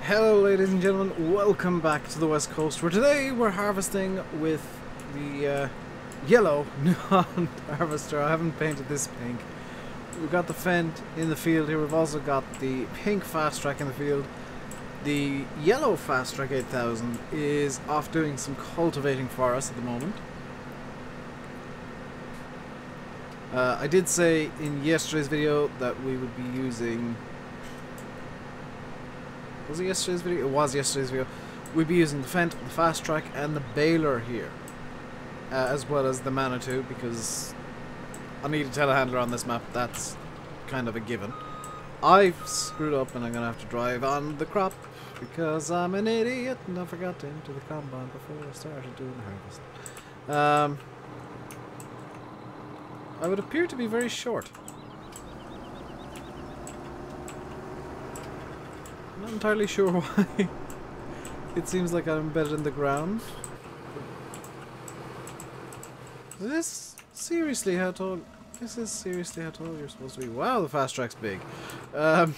Hello ladies and gentlemen, welcome back to the West Coast, where today we're harvesting with the yellow non-harvester. I haven't painted this pink. We've got the Fendt in the field here, we've also got the pink Fast Track in the field. The yellow Fast Track 8000 is off doing some cultivating for us at the moment. I did say in yesterday's video that we would be using... Was it yesterday's video? It was yesterday's video. We'd be using the Fendt, the Fast Track, and the baler here. As well as the Manitou, because I need a telehandler on this map. That's kind of a given. I've screwed up and I'm going to have to drive on the crop, because I'm an idiot and I forgot to enter the combine before I started doing the harvest. I would appear to be very short. I'm not entirely sure why. It seems like I'm embedded in the ground. Is this seriously how tall? This is seriously how tall you're supposed to be. Wow, the Fast Track's big. Okay.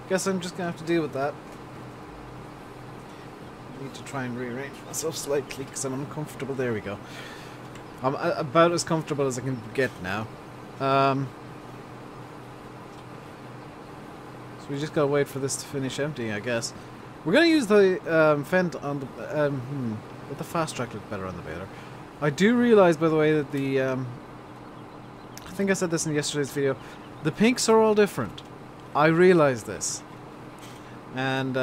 Guess I'm just gonna have to deal with that. I need to try and rearrange myself slightly because I'm uncomfortable. There we go. I'm about as comfortable as I can get now. So we just gotta wait for this to finish emptying, I guess. We're gonna use the Fendt on the but the Fast Track look better on the baler. I do realize, by the way, that the I think I said this in yesterday's video. The pinks are all different. I realize this, and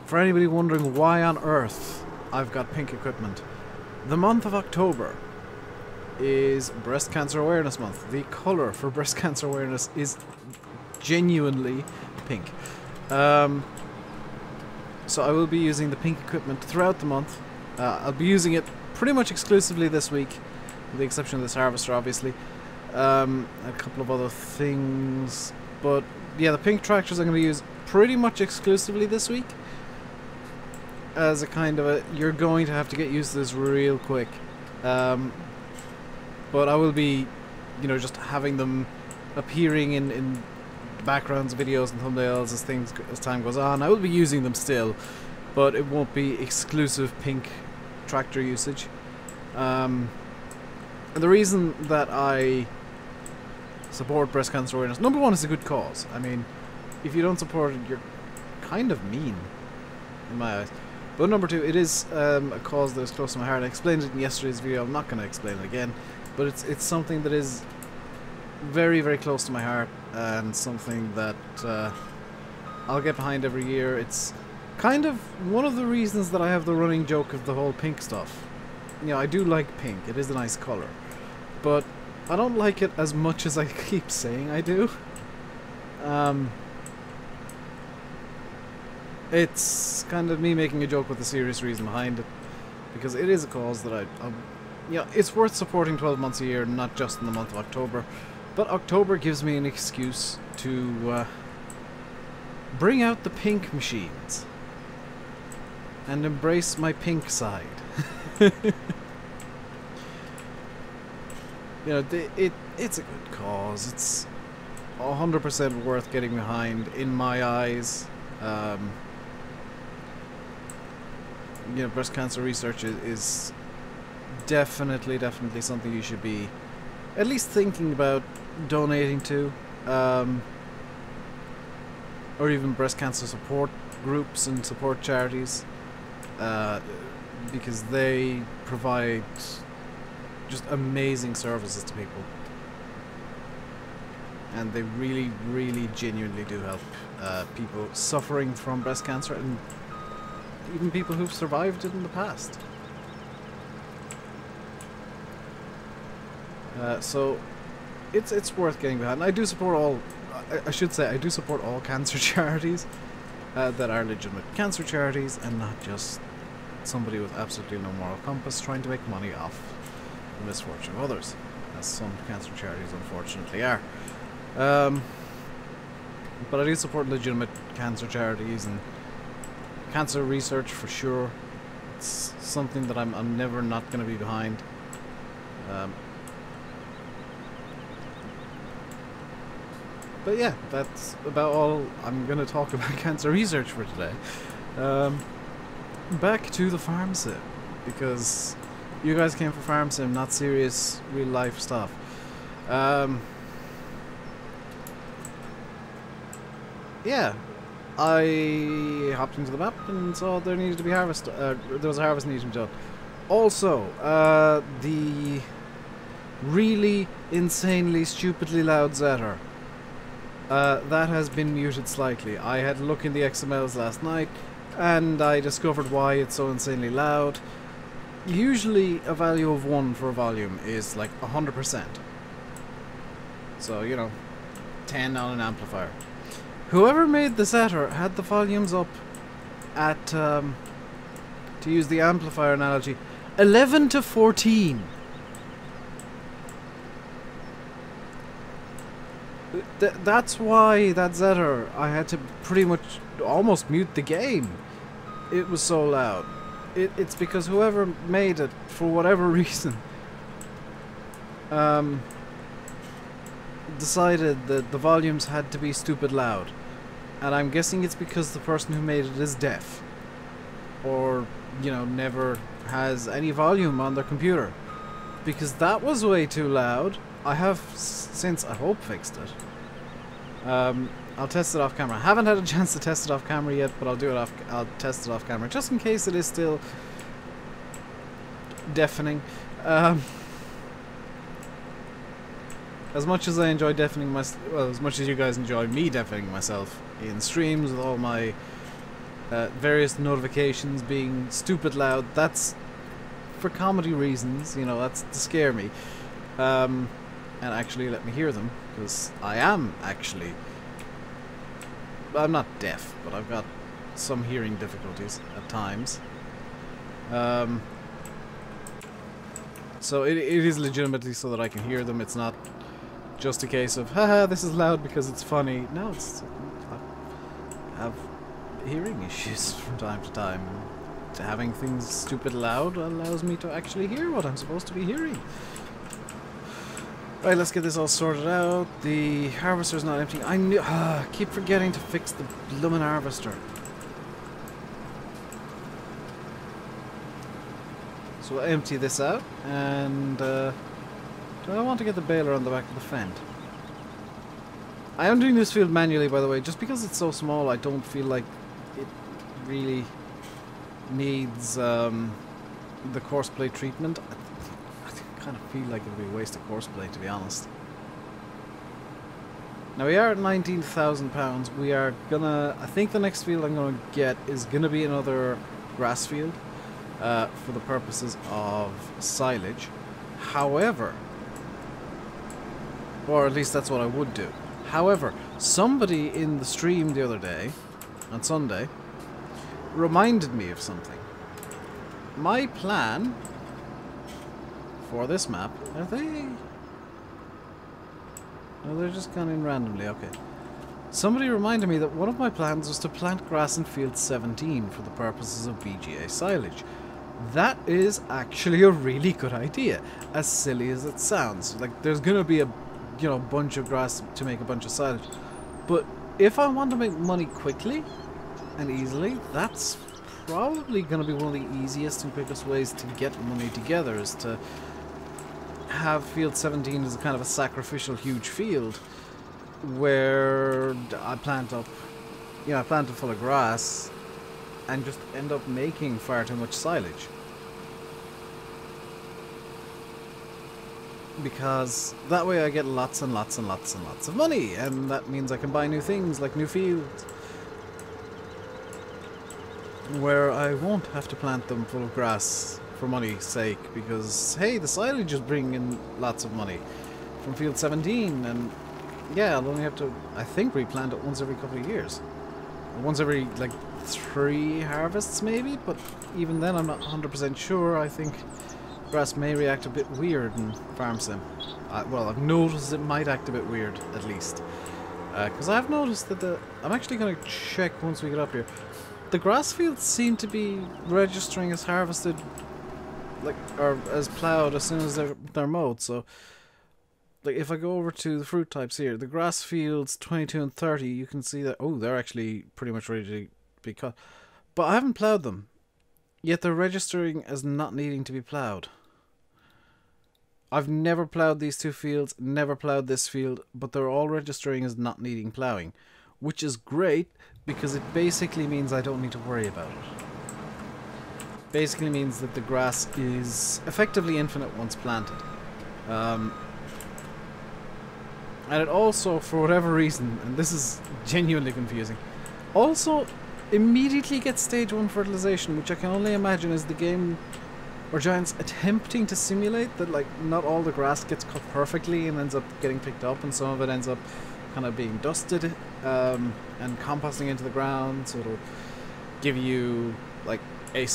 for anybody wondering why on earth I've got pink equipment, the month of October is Breast Cancer Awareness Month. The colour for breast cancer awareness is genuinely pink. So I will be using the pink equipment throughout the month. I'll be using it pretty much exclusively this week, with the exception of this harvester, obviously. A couple of other things, but yeah, the pink tractors I'm going to use pretty much exclusively this week. As a kind of a, you're going to have to get used to this real quick. But I will be, you know, just having them appearing in backgrounds, videos, and thumbnails as time goes on. I will be using them still, but it won't be exclusive pink tractor usage. And the reason that I support breast cancer awareness, number one, it's a good cause. I mean, if you don't support it, you're kind of mean, in my eyes. But number two, it is a cause that is close to my heart. I explained it in yesterday's video. I'm not going to explain it again, but it's something that is very, very close to my heart, and something that I'll get behind every year. It's kind of one of the reasons that I have the running joke of the whole pink stuff. You know, I do like pink. It is a nice colour, but I don't like it as much as I keep saying I do. It's kind of me making a joke with the serious reason behind it, because it is a cause that yeah, it's worth supporting 12 months a year, not just in the month of October. But October gives me an excuse to bring out the pink machines and embrace my pink side. You know, it's a good cause. It's 100% worth getting behind, in my eyes. You know, breast cancer research is definitely something you should be at least thinking about donating to, or even breast cancer support groups and support charities, because they provide just amazing services to people, and they really genuinely do help people suffering from breast cancer, and even people who've survived it in the past. So it's worth getting behind. I do support all, I should say, I do support all cancer charities that are legitimate cancer charities, and not just somebody with absolutely no moral compass trying to make money off the misfortune of others, as some cancer charities unfortunately are. But I do support legitimate cancer charities and cancer research for sure. It's something that I'm never not going to be behind. But yeah, that's about all I'm going to talk about cancer research for today. Back to the farm sim, because you guys came for farm sim, not serious real life stuff. Yeah, I hopped into the map and saw there needed to be there was a harvest needed to be done. Also, the really insanely stupidly loud Zetter. That has been muted slightly. I had a look in the XMLs last night and I discovered why it's so insanely loud. Usually a value of 1 for a volume is like 100%. So, you know, 10 on an amplifier. Whoever made the Zetter had the volumes up at, to use the amplifier analogy, 11 to 14. That's why that Zetter, I had to pretty much almost mute the game. It was so loud. It's because whoever made it, for whatever reason, decided that the volumes had to be stupid loud. And I'm guessing it's because the person who made it is deaf. Or, you know, never has any volume on their computer. Because that was way too loud. I have since, I hope, fixed it. I'll test it off camera. I haven't had a chance to test it off camera yet, but I'll test it off camera just in case it is still deafening. As much as I enjoy deafening myself, well, as much as you guys enjoy me deafening myself in streams with all my various notifications being stupid loud, that's for comedy reasons, you know, that's to scare me. And actually let me hear them, because I am actually... I'm not deaf, but I've got some hearing difficulties at times. So it is legitimately so that I can hear them. It's not just a case of, haha, this is loud because it's funny. No, it's... I have hearing issues from time to time. Having things stupid loud allows me to actually hear what I'm supposed to be hearing. Right, let's get this all sorted out. The harvester's not empty. I keep forgetting to fix the bloomin' harvester. So we'll empty this out, and do I want to get the baler on the back of the fend? I am doing this field manually, by the way, just because it's so small. I don't feel like it really needs the course play treatment. I kind of feel like it would be a waste of course play, to be honest. Now we are at £19,000. We are gonna... I think the next field I'm gonna get is gonna be another grass field for the purposes of silage. However, or at least that's what I would do. However, somebody in the stream the other day, on Sunday, reminded me of something. My plan for this map, are they... No, they're just gone in randomly, okay. Somebody reminded me that one of my plans was to plant grass in field 17 for the purposes of BGA silage. That is actually a really good idea, as silly as it sounds. Like, there's gonna be a, you know, bunch of grass to make a bunch of silage. But if I want to make money quickly and easily, that's probably gonna be one of the easiest and quickest ways to get money together, is to have field 17 as a kind of a sacrificial huge field where I plant up, you know, I plant it full of grass and just end up making far too much silage. Because that way I get lots and lots and lots and lots of money, and that means I can buy new things like new fields where I won't have to plant them full of grass for money's sake, because hey, the silage is bringing in lots of money from field 17, and yeah, I'll only have to, I think, replant it once every couple of years. Once every, like, 3 harvests maybe, but even then I'm not 100% sure. I think grass may react a bit weird in farm sim. Well, I've noticed it might act a bit weird, at least. Because I've noticed that I'm actually going to check once we get up here. The grass fields seem to be registering as harvested, like, or as ploughed as soon as they're mowed, so like if I go over to the fruit types here, the grass fields 22 and 30, you can see that, oh, they're actually pretty much ready to be cut. But I haven't ploughed them, yet they're registering as not needing to be ploughed. I've never ploughed these two fields, never ploughed this field, but they're all registering as not needing ploughing, which is great because it basically means I don't need to worry about it. Basically means that the grass is effectively infinite once planted. And it also, for whatever reason, and this is genuinely confusing, also immediately gets stage 1 fertilization, which I can only imagine is the game or Giants attempting to simulate that, like, not all the grass gets cut perfectly and ends up getting picked up, and some of it ends up kind of being dusted and composting into the ground, so it'll give you like a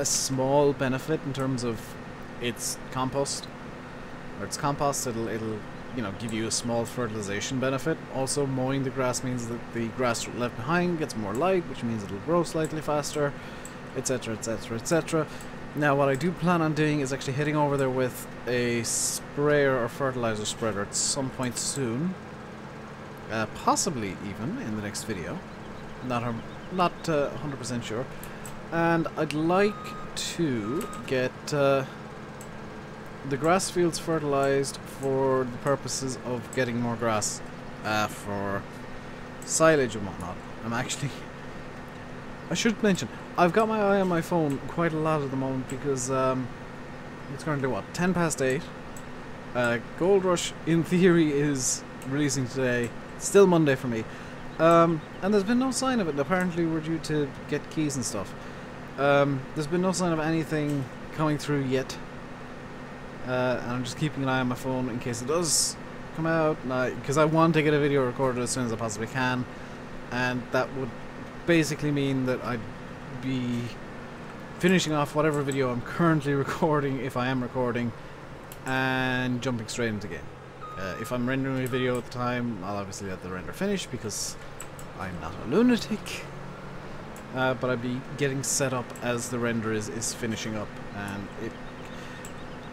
small benefit in terms of its compost, or its compost. It'll you know, give you a small fertilization benefit. Also, mowing the grass means that the grass left behind gets more light, which means it'll grow slightly faster, etc, etc, etc. Now, what I do plan on doing is actually heading over there with a sprayer or fertilizer spreader at some point soon. Possibly even in the next video. Not 100% sure. And I'd like to get the grass fields fertilized for the purposes of getting more grass for silage and whatnot. I should mention, I've got my eye on my phone quite a lot at the moment because it's currently what, 10 past 8. Gold Rush in theory is releasing today. Still Monday for me. And there's been no sign of it. Apparently we're due to get keys and stuff. There's been no sign of anything coming through yet. And I'm just keeping an eye on my phone in case it does come out. Because I want to get a video recorded as soon as I possibly can. And that would basically mean that I'd be finishing off whatever video I'm currently recording, if I am recording, and jumping straight into the game. If I'm rendering a video at the time, I'll obviously let the render finish because I'm not a lunatic. But I'd be getting set up as the render is finishing up, and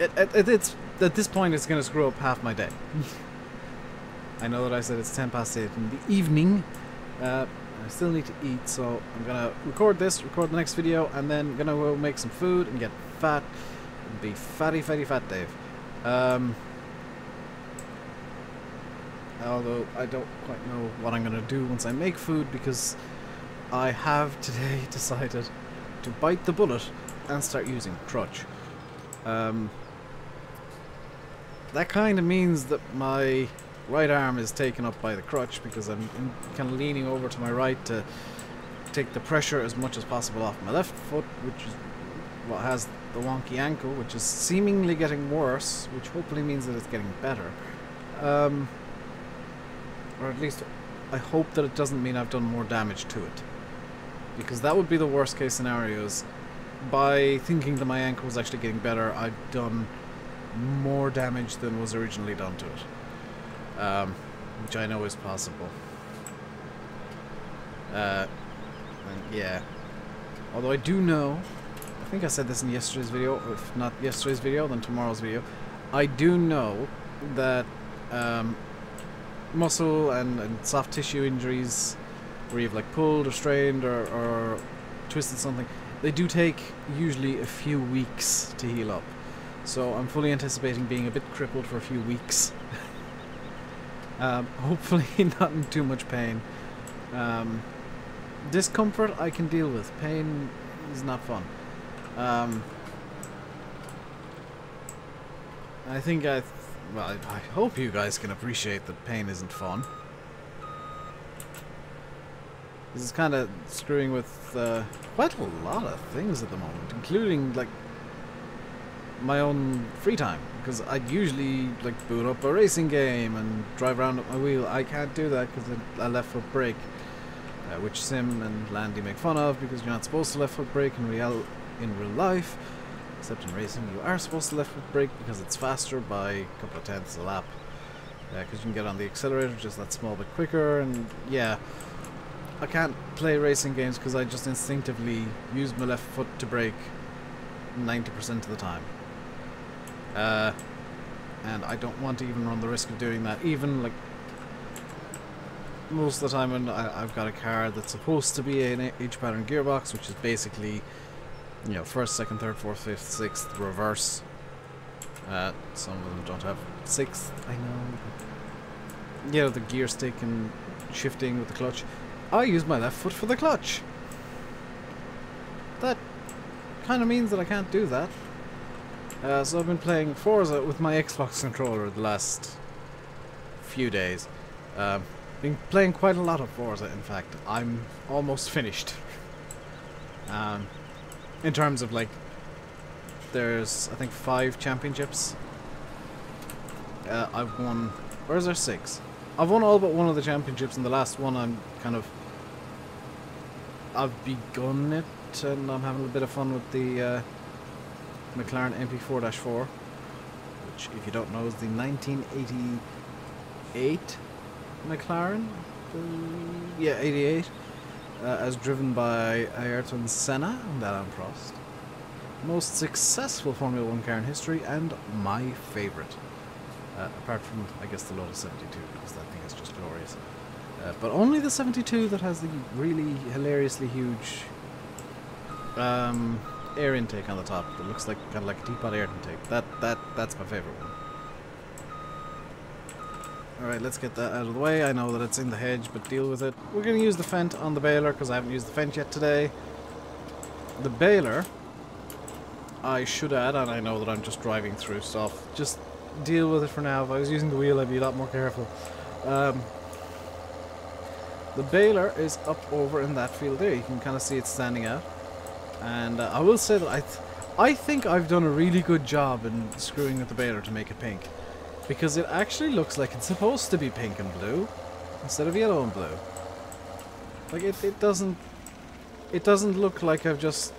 it's at this point it's going to screw up half my day. I know that I said it's 10 past 8 in the evening. I still need to eat, so I'm gonna record the next video, and then gonna go make some food and get fat and be fatty fat Dave. Although I don't quite know what I'm gonna do once I make food, because I have today decided to bite the bullet and start using crutch. That kind of means that my right arm is taken up by the crutch because I'm kind of leaning over to my right to take the pressure as much as possible off my left foot, which is what has the wonky ankle, which is seemingly getting worse, which hopefully means that it's getting better. Or at least I hope that it doesn't mean I've done more damage to it, because that would be the worst case scenarios. By thinking that my ankle was actually getting better, I've done more damage than was originally done to it. Which I know is possible. And yeah. Although I do know, I think I said this in yesterday's video, or if not yesterday's video, then tomorrow's video. I do know that muscle and soft tissue injuries, where you've like pulled or strained or twisted something, they do take usually a few weeks to heal up. So I'm fully anticipating being a bit crippled for a few weeks. Hopefully not in too much pain. Discomfort I can deal with. Pain is not fun. I think I hope you guys can appreciate that pain isn't fun. This is kind of screwing with quite a lot of things at the moment, including like my own free time, because I'd usually like boot up a racing game and drive around at my wheel. I can't do that because I left foot brake, which Sim and Landy make fun of because you're not supposed to left foot brake in real life, except in racing you are supposed to left foot brake because it's faster by a couple of tenths a lap, because you can get on the accelerator just that small bit quicker. And yeah, I can't play racing games because I just instinctively use my left foot to brake 90% of the time. and I don't want to even run the risk of doing that. Even like most of the time when I've got a car that's supposed to be an H pattern gearbox, which is basically, you know, first, second, third, fourth, fifth, sixth, reverse. Some of them don't have sixth, I know. You know, the gear stick and shifting with the clutch. I use my left foot for the clutch. That kind of means that I can't do that. So I've been playing Forza with my Xbox controller the last few days. Been playing quite a lot of Forza, in fact. I'm almost finished. In terms of, like, there's, I think, 5 championships. I've won... Or is there 6? I've won all but one of the championships, and the last one I'm kind of... I've begun it, and I'm having a bit of fun with the McLaren MP4-4, which, if you don't know, is the 1988 McLaren. Yeah, 88. As driven by Ayrton Senna and Alain Prost. Most successful Formula 1 car in history, and my favourite. Apart from, I guess, the Lotus 72, because that thing is just glorious. But only the 72 that has the really hilariously huge air intake on the top. That looks like kind of like a teapot air intake. That's my favourite one. Alright, let's get that out of the way. I know that it's in the hedge, but deal with it. We're going to use the fent on the baler, because I haven't used the fent yet today. The baler, I should add, and I know that I'm just driving through stuff, just deal with it for now. If I was using the wheel, I'd be a lot more careful. The baler is up over in that field there. You can kind of see it standing out. And I will say that I think I've done a really good job in screwing with the baler to make it pink. Because it actually looks like it's supposed to be pink and blue instead of yellow and blue. Like it doesn't look like I've just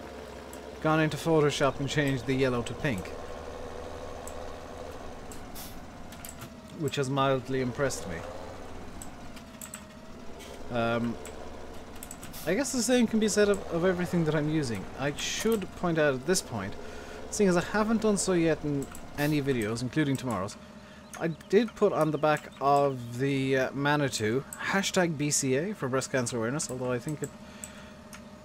gone into Photoshop and changed the yellow to pink. Which has mildly impressed me. I guess the same can be said of everything that I'm using. I should point out at this point, seeing as I haven't done so yet in any videos, including tomorrow's, I did put on the back of the Manitou #BCA for breast cancer awareness, although I think it...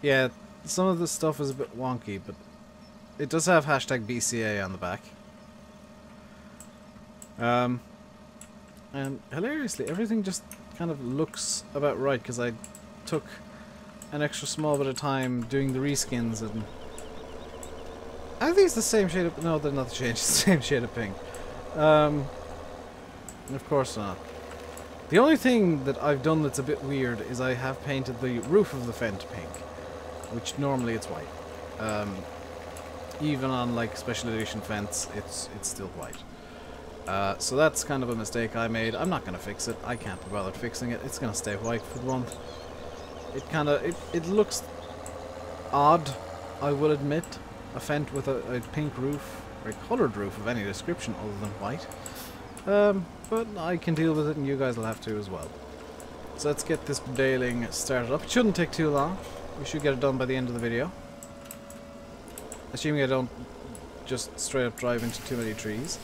Yeah, some of the stuff is a bit wonky, but it does have #BCA on the back. And hilariously, everything just kind of looks about right, because I took an extra small bit of time doing the reskins, and I think it's the same shade of... No, they're not the shade, it's the same shade of pink. Of course not. The only thing that I've done that's a bit weird is I have painted the roof of the fent pink, which normally it's white. Even on like special edition fents, it's still white. So that's kind of a mistake I made. I'm not going to fix it. I can't be bothered fixing it. It's going to stay white for the month. It looks odd, I will admit. A fent with a pink roof, or a coloured roof of any description other than white. But I can deal with it, and you guys will have to as well. So let's get this baling started up. It shouldn't take too long. We should get it done by the end of the video. Assuming I don't just straight up drive into too many trees.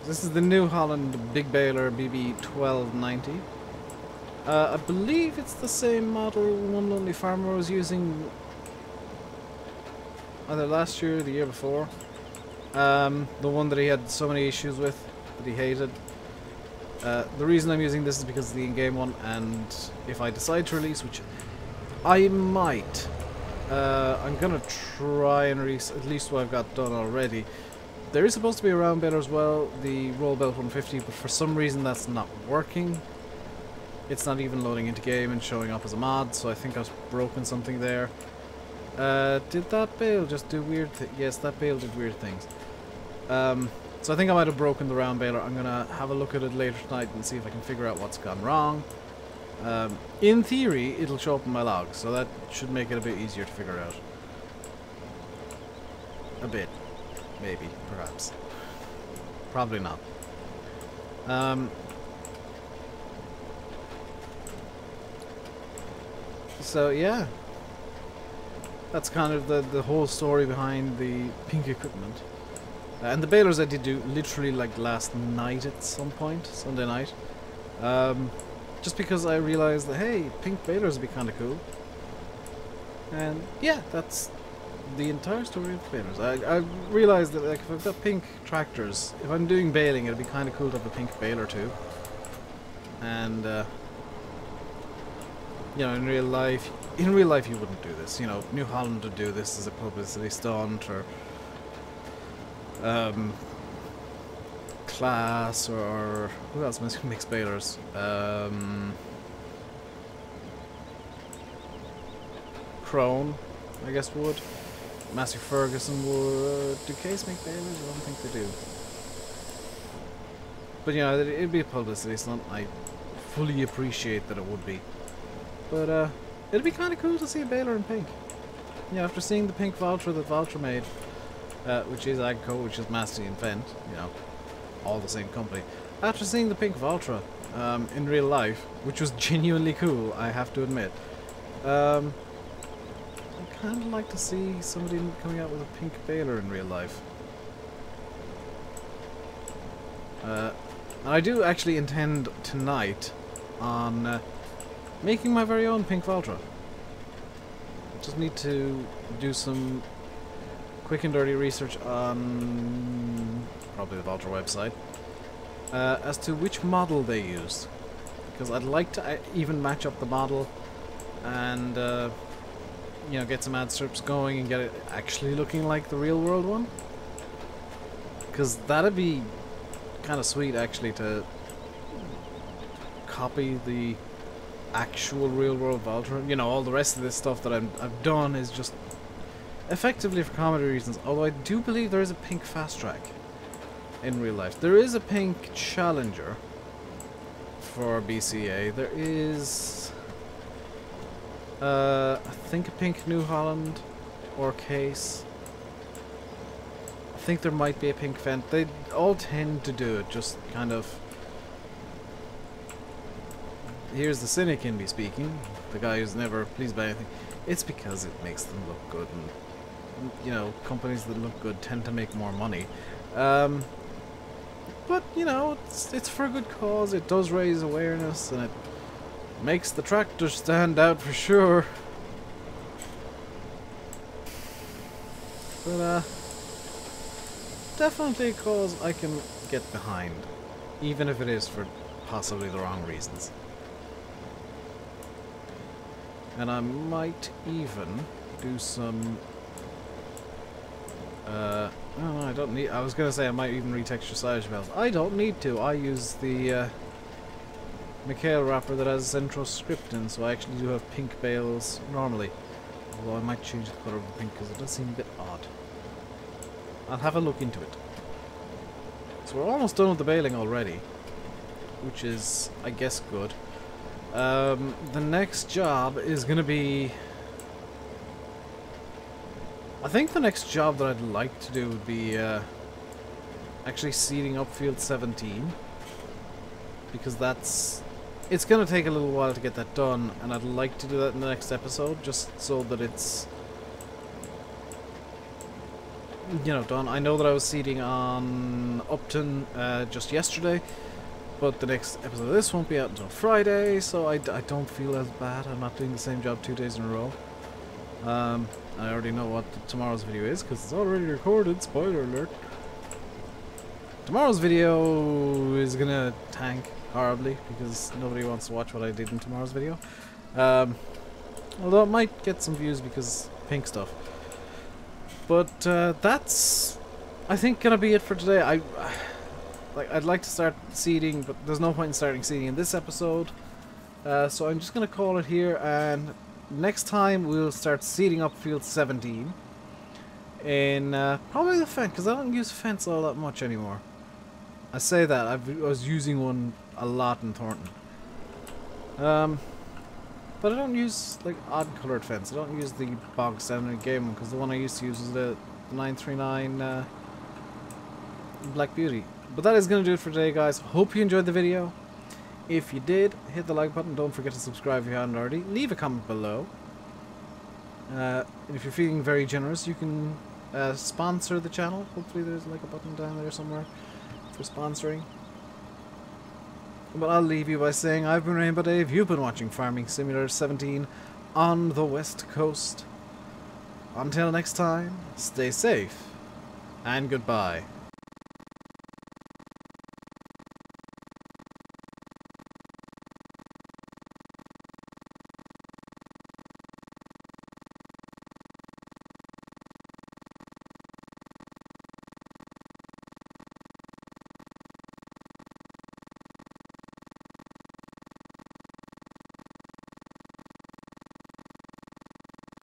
This is the New Holland Big Baler BB1290. I believe it's the same model One Lonely Farmer was using either last year or the year before. The one that he had so many issues with, that he hated. The reason I'm using this is because of the in-game one, and if I decide to release, which I might, I'm gonna try and release at least what I've got done already. There is supposed to be a round baler as well, the Roll Belt 150, but for some reason that's not working. It's not even loading into game and showing up as a mod, so I think I've broken something there. Did that bale just do weird things? Yes, that bale did weird things. So I think I might have broken the round baler. I'm gonna have a look at it later tonight and see if I can figure out what's gone wrong. In theory, it'll show up in my logs, so that should make it a bit easier to figure out. A bit. Maybe. Perhaps. Probably not. So, yeah. That's kind of the whole story behind the pink equipment. And the balers I did do literally like last night at some point, Sunday night. Just because I realized that, hey, pink balers would be kind of cool. And yeah, that's the entire story of balers. I realized that like if I've got pink tractors, if I'm doing baling, it'd be kind of cool to have a pink baler too. And you know, in real life you wouldn't do this. You know, New Holland would do this as a publicity stunt, or Class, or who else makes balers? Crone, I guess would. Massey Ferguson would. Do Case make balers? I don't think they do. But you know, it'd be a publicity stunt. I fully appreciate that it would be. But it'd be kind of cool to see a baler in pink. Yeah, after seeing the pink Valtra that Valtra made, which is Agco, which is Massey and Fent, you know, all the same company. After seeing the pink Valtra in real life, which was genuinely cool, I have to admit, I'd kind of like to see somebody coming out with a pink baler in real life. I do actually intend tonight on making my very own pink Valtra. Just need to do some quick and dirty research on probably the Valtra website as to which model they used, because I'd like to even match up the model and you know, get some ad strips going and get it actually looking like the real world one, because that'd be kind of sweet actually to copy the actual real world Valtra. You know, all the rest of this stuff that I've done is just effectively for comedy reasons, although I do believe there is a pink fast track in real life. There is a pink Challenger for BCA. There is I think a pink New Holland or Case. I think there might be a pink Fent. They all tend to do it, just kind of. Here's the cynic in me speaking, the guy who's never pleased by anything. It's because it makes them look good, and you know, companies that look good tend to make more money. But you know, it's for a good cause. It does raise awareness, and it makes the tractor stand out for sure. But definitely a cause I can get behind, even if it is for possibly the wrong reasons. And I might even do some oh no, I don't need. I was gonna say I might even retexture silage bales. I don't need to. I use the Mikhail wrapper that has Centro script in, so I actually do have pink bales normally. Although I might change the colour of the pink because it does seem a bit odd. I'll have a look into it. So we're almost done with the baling already, which is, I guess, good. The next job is gonna be. I think the next job that I'd like to do would be actually seeding up field 17, because it's gonna take a little while to get that done, and I'd like to do that in the next episode, just so that it's, you know, done. I know that I was seeding on Upton just yesterday, but the next episode of this won't be out until Friday, so I don't feel as bad. I'm not doing the same job 2 days in a row. I already know what tomorrow's video is because it's already recorded. Spoiler alert. Tomorrow's video is gonna tank horribly because nobody wants to watch what I did in tomorrow's video. Although it might get some views because pink stuff. But that's, I think, gonna be it for today. I'd like to start seeding, but there's no point in starting seeding in this episode. So I'm just gonna call it here, and next time we'll start seeding up field 17 in probably the fence, because I don't use fence all that much anymore. I say that, I was using one a lot in Thornton. But I don't use like odd coloured fence. I don't use the bog standard game one, because the one I used to use was the 939 Black Beauty. But that is going to do it for today, guys. Hope you enjoyed the video. If you did, hit the like button. Don't forget to subscribe if you haven't already. Leave a comment below. And if you're feeling very generous, you can sponsor the channel. Hopefully there's like a button down there somewhere for sponsoring. But I'll leave you by saying I've been RainbowDave, you've been watching Farming Simulator 17 on the West Coast. Until next time, stay safe, and goodbye.